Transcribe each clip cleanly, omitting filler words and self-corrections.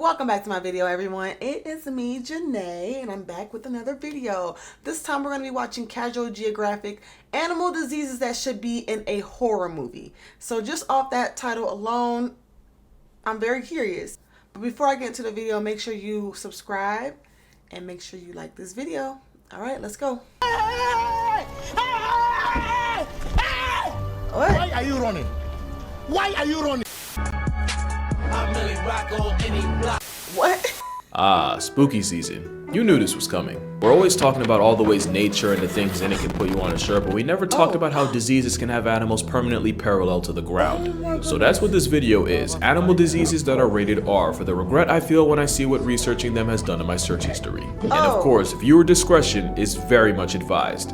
Welcome back to my video, everyone. It is me, Janae, and I'm back with another video. This time we're going to be watching Casual Geographic, Animal Diseases That Should Be in a Horror Movie. So just off that title alone, I'm very curious. But before I get into the video, make sure you subscribe and make sure you like this video. All right, let's go. What? Why are you running? Why are you running? What? Spooky season. You knew this was coming. We're always talking about all the ways nature and the things in it can put you on a shirt, but we never talked about how diseases can have animals permanently parallel to the ground. So that's what this video is, animal diseases that are rated R, for the regret I feel when I see what researching them has done in my search history. And of course, viewer discretion is very much advised,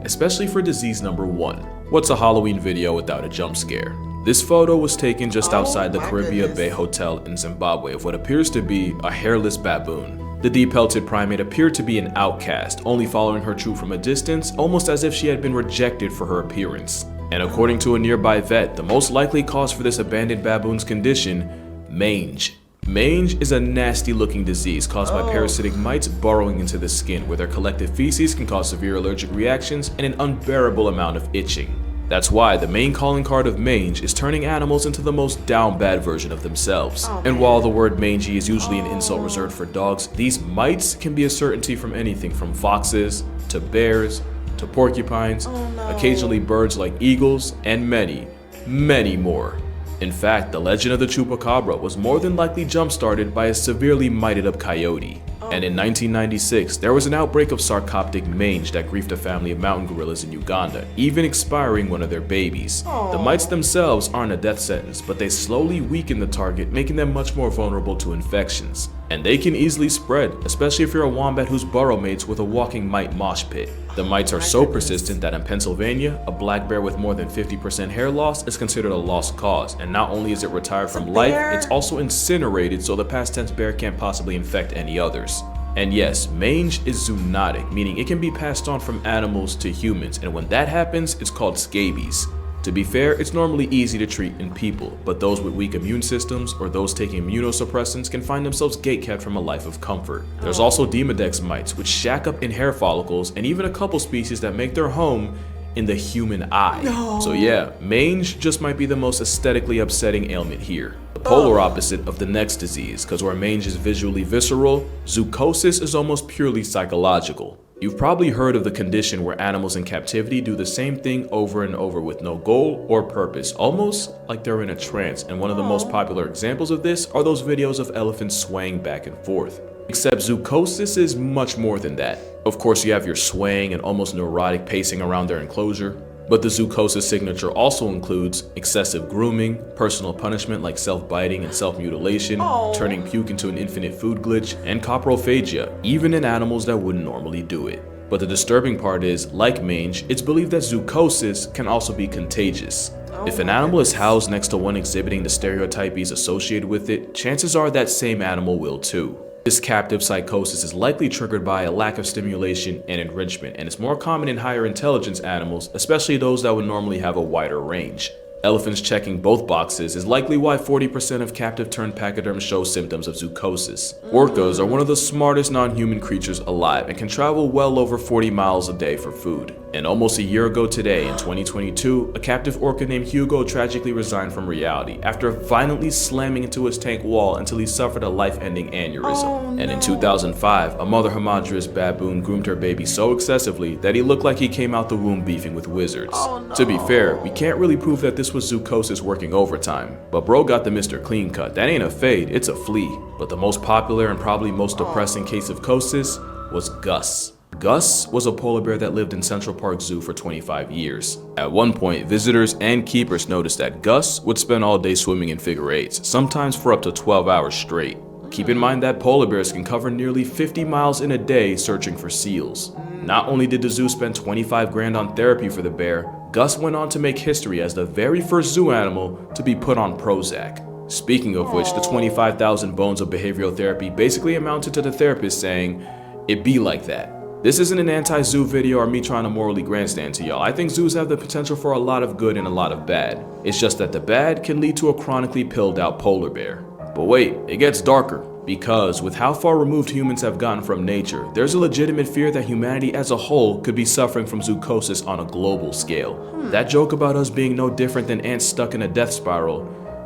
especially for disease number 1. What's a Halloween video without a jump scare? This photo was taken just outside the Caribbean Bay Hotel in Zimbabwe of what appears to be a hairless baboon. The depelted primate appeared to be an outcast, only following her troop from a distance, almost as if she had been rejected for her appearance. And according to a nearby vet, the most likely cause for this abandoned baboon's condition, mange. Mange is a nasty looking disease caused by parasitic mites burrowing into the skin, where their collective feces can cause severe allergic reactions and an unbearable amount of itching. That's why the main calling card of mange is turning animals into the most down bad version of themselves. And while the word mangy is usually an insult reserved for dogs, these mites can be a certainty from anything from foxes, to bears, to porcupines, occasionally birds like eagles, and many, many more. In fact, the legend of the chupacabra was more than likely jump-started by a severely mited up coyote. And in 1996, there was an outbreak of sarcoptic mange that griefed a family of mountain gorillas in Uganda, even expiring one of their babies. The mites themselves aren't a death sentence, but they slowly weaken the target, making them much more vulnerable to infections. And they can easily spread, especially if you're a wombat whose burrow mates with a walking mite mosh pit. The mites are so persistent that in Pennsylvania, a black bear with more than 50% hair loss is considered a lost cause, and not only is it retired from life, it's also incinerated so the past tense bear can't possibly infect any others. And yes, mange is zoonotic, meaning it can be passed on from animals to humans, and when that happens, it's called scabies. To be fair, it's normally easy to treat in people, but those with weak immune systems or those taking immunosuppressants can find themselves gatekept from a life of comfort. There's also Demodex mites, which shack up in hair follicles, and even a couple species that make their home in the human eye. So yeah, mange just might be the most aesthetically upsetting ailment here. The polar opposite of the next disease, because where mange is visually visceral, Zucosis is almost purely psychological. You've probably heard of the condition where animals in captivity do the same thing over and over with no goal or purpose, almost like they're in a trance, and one of the most popular examples of this are those videos of elephants swaying back and forth. Except Zucosis is much more than that. Of course, you have your swaying and almost neurotic pacing around their enclosure, but the Zucosis signature also includes excessive grooming, personal punishment like self-biting and self-mutilation, turning puke into an infinite food glitch, and coprophagia, even in animals that wouldn't normally do it. But the disturbing part is, like mange, it's believed that Zucosis can also be contagious. If an animal is housed next to one exhibiting the stereotypes associated with it, chances are that same animal will too. This captive psychosis is likely triggered by a lack of stimulation and enrichment, and it's more common in higher intelligence animals, especially those that would normally have a wider range. Elephants checking both boxes is likely why 40% of captive turned pachyderms show symptoms of Zucosis. Orcas are one of the smartest non-human creatures alive and can travel well over 40 miles a day for food. And almost a year ago today, in 2022, a captive orca named Hugo tragically resigned from reality after violently slamming into his tank wall until he suffered a life-ending aneurysm. And in 2005, a mother hamadryas baboon groomed her baby so excessively that he looked like he came out the womb beefing with wizards. To be fair, we can't really prove that this was Zucosis working overtime, but bro got the Mr. Clean Cut. That ain't a fade, it's a flea. But the most popular and probably most depressing case of cosis was Gus. Gus was a polar bear that lived in Central Park Zoo for 25 years. At one point, visitors and keepers noticed that Gus would spend all day swimming in figure eights, sometimes for up to 12 hours straight. Keep in mind that polar bears can cover nearly 50 miles in a day searching for seals. Not only did the zoo spend 25 grand on therapy for the bear, Gus went on to make history as the very first zoo animal to be put on Prozac. Speaking of which, the 25,000 bones of behavioral therapy basically amounted to the therapist saying, "It be like that." This isn't an anti-zoo video or me trying to morally grandstand to y'all. I think zoos have the potential for a lot of good and a lot of bad. It's just that the bad can lead to a chronically pilled out polar bear. But wait, it gets darker. Because with how far removed humans have gotten from nature, there's a legitimate fear that humanity as a whole could be suffering from Zucosis on a global scale. That joke about us being no different than ants stuck in a death spiral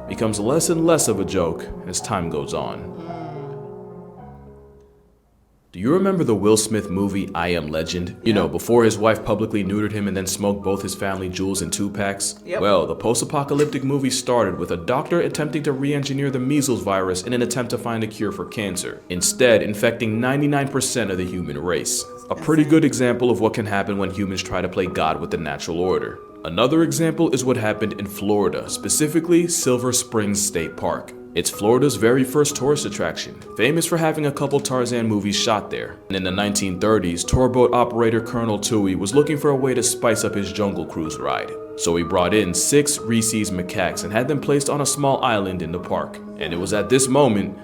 becomes less and less of a joke as time goes on. Do you remember the Will Smith movie I Am Legend? You know, before his wife publicly neutered him and then smoked both his family jewels in 2 packs? Yep. Well, the post-apocalyptic movie started with a doctor attempting to re-engineer the measles virus in an attempt to find a cure for cancer, instead infecting 99% of the human race. A pretty good example of what can happen when humans try to play God with the natural order. Another example is what happened in Florida, specifically Silver Springs State Park. It's Florida's very first tourist attraction, famous for having a couple Tarzan movies shot there. And in the 1930s, tourboat operator Colonel Toohey was looking for a way to spice up his jungle cruise ride. So he brought in 6 rhesus macaques and had them placed on a small island in the park. And it was at this moment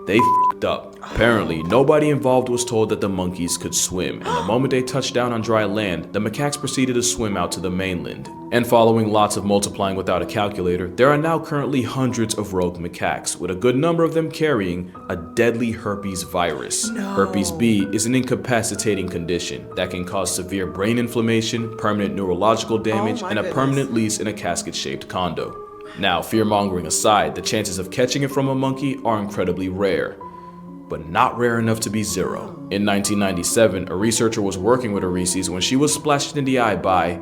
they f***ed up. Apparently, nobody involved was told that the monkeys could swim, and the moment they touched down on dry land, the macaques proceeded to swim out to the mainland. And following lots of multiplying without a calculator, there are now currently hundreds of rogue macaques, with a good number of them carrying a deadly herpes virus. No. Herpes B is an incapacitating condition that can cause severe brain inflammation, permanent neurological damage, and a permanent lease in a casket-shaped condo. Now, fear-mongering aside, the chances of catching it from a monkey are incredibly rare, but not rare enough to be zero. In 1997, a researcher was working with a rhesus when she was splashed in the eye by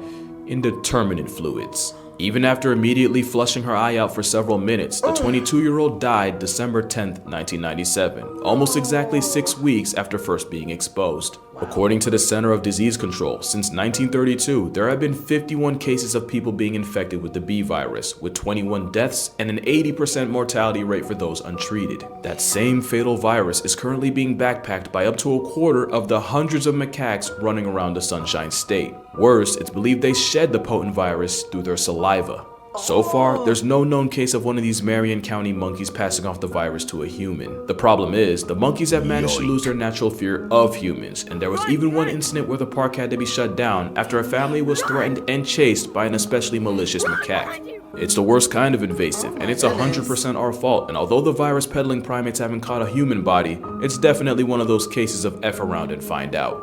indeterminate fluids. Even after immediately flushing her eye out for several minutes, the 22-year-old died December 10, 1997, almost exactly 6 weeks after first being exposed. According to the Center of Disease Control, since 1932, there have been 51 cases of people being infected with the B virus, with 21 deaths and an 80% mortality rate for those untreated. That same fatal virus is currently being backpacked by up to a quarter of the hundreds of macaques running around the Sunshine State. Worse, it's believed they shed the potent virus through their saliva. So far, there's no known case of one of these Marion County monkeys passing off the virus to a human. The problem is, the monkeys have managed to lose their natural fear of humans, and there was even one incident where the park had to be shut down after a family was threatened and chased by an especially malicious macaque. It's the worst kind of invasive, and it's 100% our fault, and although the virus peddling primates haven't caught a human body, it's definitely one of those cases of F around and find out.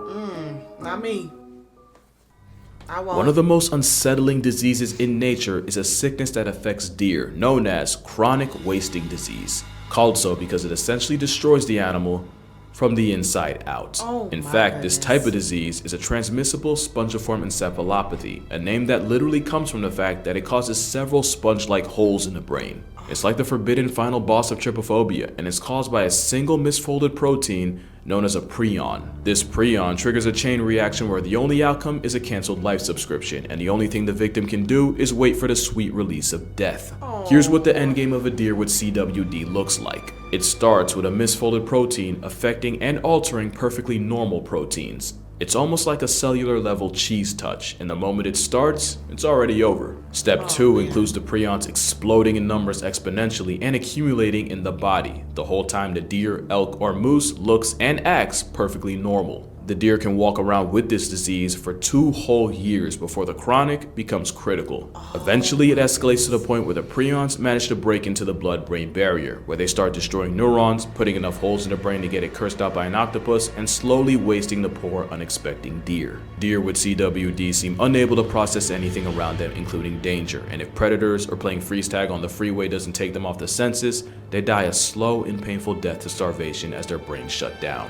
Not me. I won't. One of the most unsettling diseases in nature is a sickness that affects deer, known as chronic wasting disease, called so because it essentially destroys the animal from the inside out. In fact, this type of disease is a transmissible spongiform encephalopathy, a name that literally comes from the fact that it causes several sponge-like holes in the brain. It's like the forbidden final boss of trypophobia, and it's caused by a single misfolded protein known as a prion. This prion triggers a chain reaction where the only outcome is a canceled life subscription, and the only thing the victim can do is wait for the sweet release of death. Here's what the endgame of a deer with CWD looks like. It starts with a misfolded protein affecting and altering perfectly normal proteins. It's almost like a cellular level cheese touch, and the moment it starts, it's already over. Step 2 includes the prions exploding in numbers exponentially and accumulating in the body, the whole time the deer, elk, or moose looks and acts perfectly normal. The deer can walk around with this disease for 2 whole years before the chronic becomes critical. Eventually, it escalates to the point where the prions manage to break into the blood-brain barrier, where they start destroying neurons, putting enough holes in the brain to get it cursed out by an octopus, and slowly wasting the poor, unexpecting deer. Deer with CWD seem unable to process anything around them, including danger, and if predators or playing freeze tag on the freeway doesn't take them off the senses, they die a slow and painful death to starvation as their brains shut down.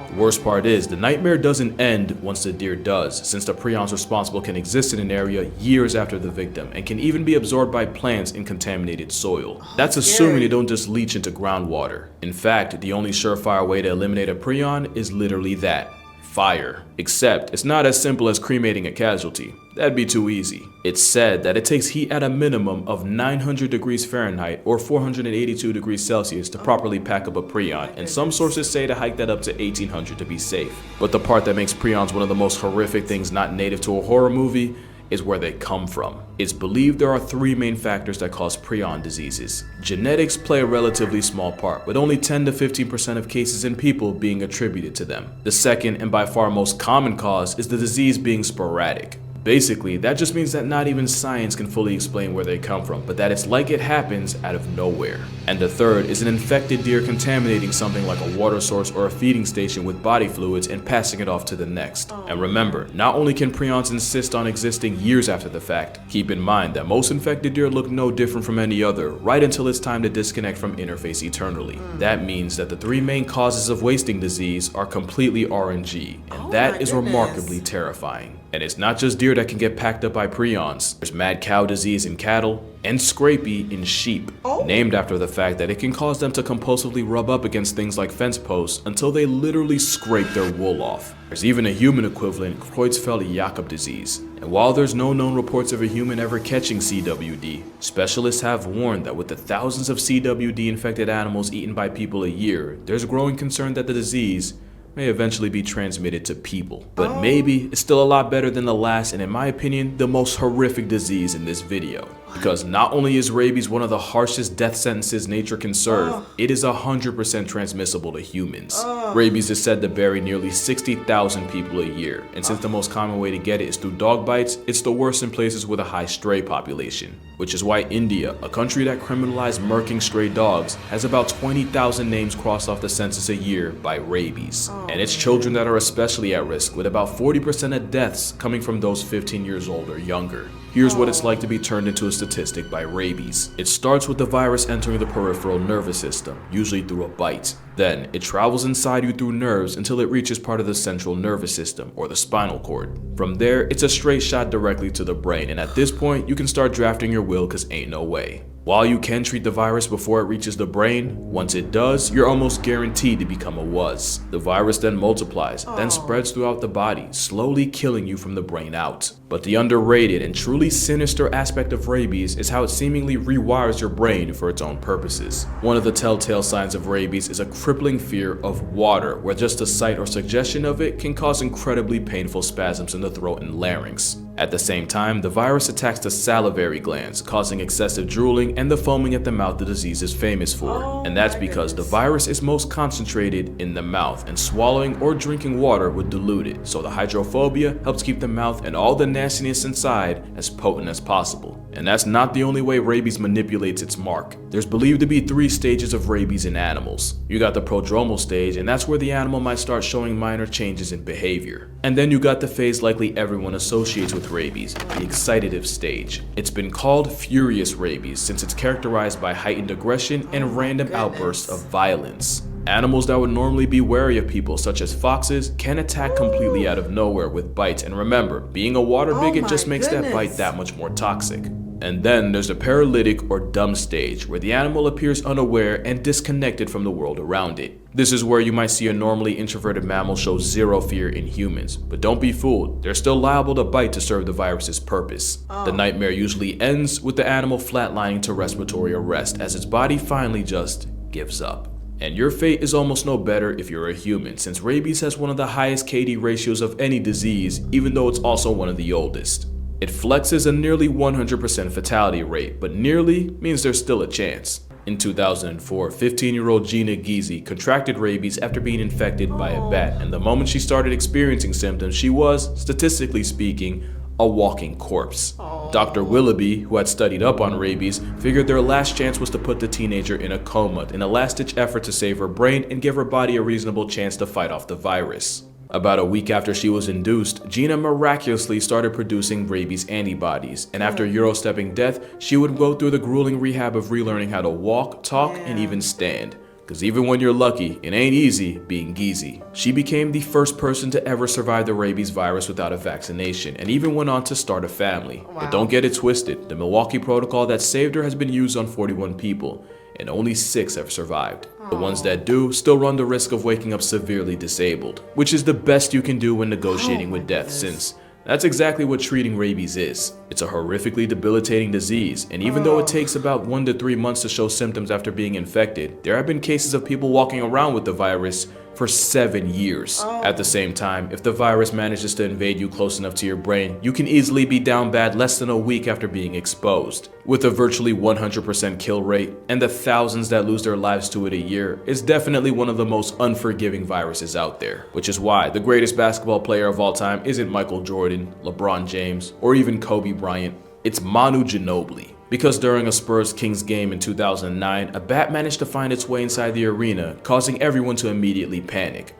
The worst part is, the nightmare doesn't end once the deer does, since the prions responsible can exist in an area years after the victim and can even be absorbed by plants in contaminated soil. That's assuming they don't just leach into groundwater. In fact, the only surefire way to eliminate a prion is literally that: fire. Except, it's not as simple as cremating a casualty. That'd be too easy. It's said that it takes heat at a minimum of 900 degrees Fahrenheit or 482 degrees Celsius to properly pack up a prion, and some sources say to hike that up to 1800 to be safe. But the part that makes prions one of the most horrific things not native to a horror movie is where they come from. It's believed there are 3 main factors that cause prion diseases. Genetics play a relatively small part, with only 10 to 15% of cases in people being attributed to them. The second and by far most common cause is the disease being sporadic. Basically, that just means that not even science can fully explain where they come from, but that it's like it happens out of nowhere. And the third is an infected deer contaminating something like a water source or a feeding station with body fluids and passing it off to the next. And remember, not only can prions insist on existing years after the fact, keep in mind that most infected deer look no different from any other, right until it's time to disconnect from interface eternally. That means that the three main causes of wasting disease are completely RNG, and that is remarkably terrifying. And it's not just deer that can get packed up by prions. There's mad cow disease in cattle and scrapie in sheep, named after the fact that it can cause them to compulsively rub up against things like fence posts until they literally scrape their wool off. There's even a human equivalent, Creutzfeldt-Jakob disease. And while there's no known reports of a human ever catching CWD, specialists have warned that with the thousands of CWD infected animals eaten by people a year, there's growing concern that the disease may eventually be transmitted to people. But maybe it's still a lot better than the last and, in my opinion, the most horrific disease in this video. Because not only is rabies one of the harshest death sentences nature can serve, it is 100% transmissible to humans. Rabies is said to bury nearly 60,000 people a year, and since the most common way to get it is through dog bites, it's the worst in places with a high stray population. Which is why India, a country that criminalized murking stray dogs, has about 20,000 names crossed off the census a year by rabies. And it's children that are especially at risk, with about 40% of deaths coming from those 15 years old or younger. Here's what it's like to be turned into a statistic by rabies. It starts with the virus entering the peripheral nervous system, usually through a bite. Then, it travels inside you through nerves until it reaches part of the central nervous system, or the spinal cord. From there, it's a straight shot directly to the brain, and at this point, you can start drafting your will cause ain't no way. While you can treat the virus before it reaches the brain, once it does, you're almost guaranteed to become a WUS. The virus then multiplies, then spreads throughout the body, slowly killing you from the brain out. But the underrated and truly sinister aspect of rabies is how it seemingly rewires your brain for its own purposes. One of the telltale signs of rabies is a crippling fear of water, where just a sight or suggestion of it can cause incredibly painful spasms in the throat and larynx. At the same time, the virus attacks the salivary glands, causing excessive drooling and the foaming at the mouth the disease is famous for. And that's because the virus is most concentrated in the mouth, and swallowing or drinking water would dilute it, so the hydrophobia helps keep the mouth and all the nastiness inside as potent as possible. And that's not the only way rabies manipulates its mark. There's believed to be 3 stages of rabies in animals. You got the prodromal stage, and that's where the animal might start showing minor changes in behavior. And then you got the phase likely everyone associates with rabies, the excitative stage. It's been called furious rabies since it's characterized by heightened aggression and random outbursts of violence. Animals that would normally be wary of people, such as foxes, can attack completely out of nowhere with bites, and remember, being a water bigot just makes that bite that much more toxic. And then there's the paralytic or dumb stage, where the animal appears unaware and disconnected from the world around it. This is where you might see a normally introverted mammal show zero fear in humans, but don't be fooled, they're still liable to bite to serve the virus's purpose. The nightmare usually ends with the animal flatlining to respiratory arrest as its body finally just gives up. And your fate is almost no better if you're a human, since rabies has one of the highest KD ratios of any disease, even though it's also one of the oldest. It flexes a nearly 100% fatality rate, but nearly means there's still a chance. In 2004, 15-year-old Gina Giese contracted rabies after being infected by a bat, and the moment she started experiencing symptoms, she was, statistically speaking, a walking corpse. Dr. Willoughby, who had studied up on rabies, figured their last chance was to put the teenager in a coma in a last-ditch effort to save her brain and give her body a reasonable chance to fight off the virus. About a week after she was induced, Gina miraculously started producing rabies antibodies, and after Eurostepping death, she would go through the grueling rehab of relearning how to walk, talk, and even stand. Cause even when you're lucky, it ain't easy being Giese. She became the first person to ever survive the rabies virus without a vaccination, and even went on to start a family. But don't get it twisted, the Milwaukee protocol that saved her has been used on 41 people, and only 6 have survived. The ones that do still run the risk of waking up severely disabled, which is the best you can do when negotiating with death, since that's exactly what treating rabies is. It's a horrifically debilitating disease, and even though it takes about 1 to 3 months to show symptoms after being infected, there have been cases of people walking around with the virus for 7 years. At the same time, if the virus manages to invade you close enough to your brain, you can easily be down bad less than a week after being exposed. With a virtually 100% kill rate and the thousands that lose their lives to it a year, it's definitely one of the most unforgiving viruses out there. Which is why the greatest basketball player of all time isn't Michael Jordan, LeBron James, or even Kobe Bryant. It's Manu Ginobili. Because during a Spurs-Kings game in 2009, a bat managed to find its way inside the arena, causing everyone to immediately panic.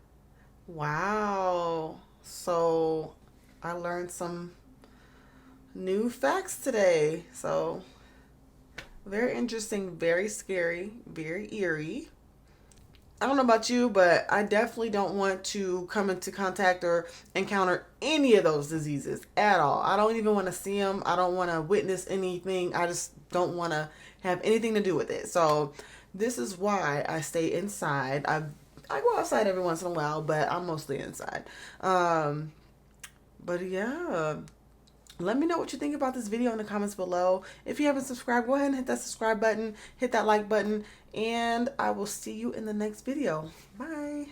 Wow. So I learned some new facts today. So very interesting, very scary, very eerie. I don't know about you, but I definitely don't want to come into contact or encounter any of those diseases at all. I don't even want to see them. I don't want to witness anything. I just don't want to have anything to do with it. So this is why I stay inside. I go outside every once in a while, but I'm mostly inside. But yeah. Let me know what you think about this video in the comments below. If you haven't subscribed, go ahead and hit that subscribe button, hit that like button, and I will see you in the next video. Bye.